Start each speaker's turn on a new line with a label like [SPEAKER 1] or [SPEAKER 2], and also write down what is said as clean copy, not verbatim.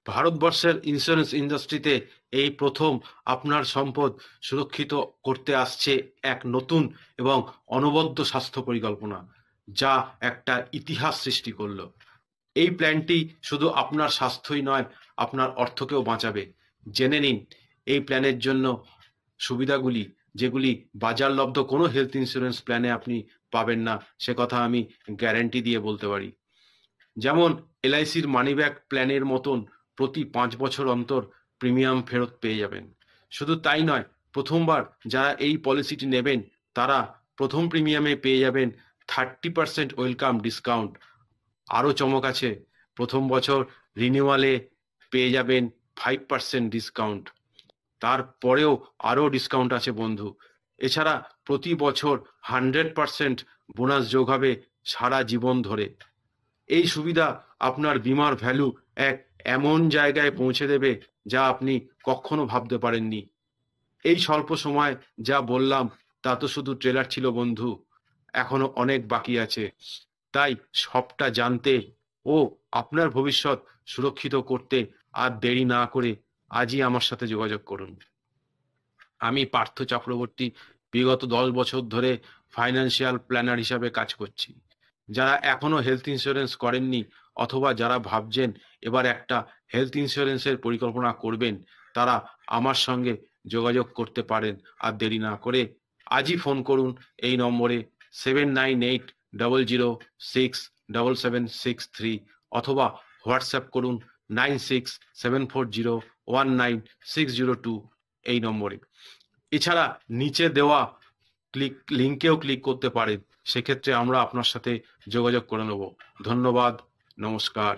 [SPEAKER 1] ভারতবর্ষের ইন্স্যুরেন্স ইন্ডাস্ট্রিতে এই প্রথম আপনার সম্পদ সুরক্ষিত করতে আসছে এক নতুন এবং অনবদ্য স্বাস্থ্য পরিকল্পনা, যা একটা ইতিহাস সৃষ্টি করলো। এই প্ল্যানটি শুধু আপনার স্বাস্থ্যই নয়, আপনার অর্থকেও বাঁচাবে। জেনে নিন এই প্ল্যানের জন্য সুবিধাগুলি, যেগুলি বাজারলব্ধ কোনো হেলথ ইন্স্যুরেন্স প্ল্যানে আপনি পাবেন না, সে কথা আমি গ্যারান্টি দিয়ে বলতে পারি। যেমন এলআইসির মানিব্যাক প্ল্যানের মতন প্রতি 5 বছর অন্তর প্রিমিয়াম ফেরত পেয়ে যাবেন। শুধু তাই নয়, প্রথমবার যারা এই পলিসিটি নেবেন তারা প্রথম প্রিমিয়ামে পেয়ে যাবেন 30% ওয়েলকাম ডিসকাউন্ট। আরও চমক আছে, প্রথম বছর রিনিউয়ালে পেয়ে যাবেন 5% ডিসকাউন্ট। তারপরেও আরও ডিসকাউন্ট আছে বন্ধু। এছাড়া প্রতি বছর 100% বোনাস যোগ হবে সারা জীবন ধরে। এই সুবিধা আপনার বীমার ভ্যালু এক এমন জায়গায় পৌঁছে দেবে যা আপনি কখনো ভাবতে পারেননি। এই স্বল্প সময় যা বললাম তা তো শুধু ট্রেলার ছিল বন্ধু, এখনো অনেক বাকি আছে। তাই সবটা জানতে ও আপনার ভবিষ্যৎ সুরক্ষিত করতে আর দেরি না করে আজই আমার সাথে যোগাযোগ করুন। আমি পার্থ চক্রবর্তী, বিগত 10 বছর ধরে ফাইন্যান্সিয়াল প্ল্যানার হিসাবে কাজ করছি। যারা এখনো হেলথ ইন্স্যুরেন্স করেননি অথবা যারা ভাবছেন এবার একটা হেলথ ইন্স্যুরেন্সের পরিকল্পনা করবেন, তারা আমার সঙ্গে যোগাযোগ করতে পারেন। আর দেরি না করে আজই ফোন করুন এই নম্বরে 7980067763, অথবা হোয়াটসঅ্যাপ করুন 9674019602 এই নম্বরে। এছাড়া নিচে দেওয়া লিঙ্কেও ক্লিক করতে পারেন, সেক্ষেত্রে আমরা আপনার সাথে যোগাযোগ করে নেব। ধন্যবাদ, নমস্কার।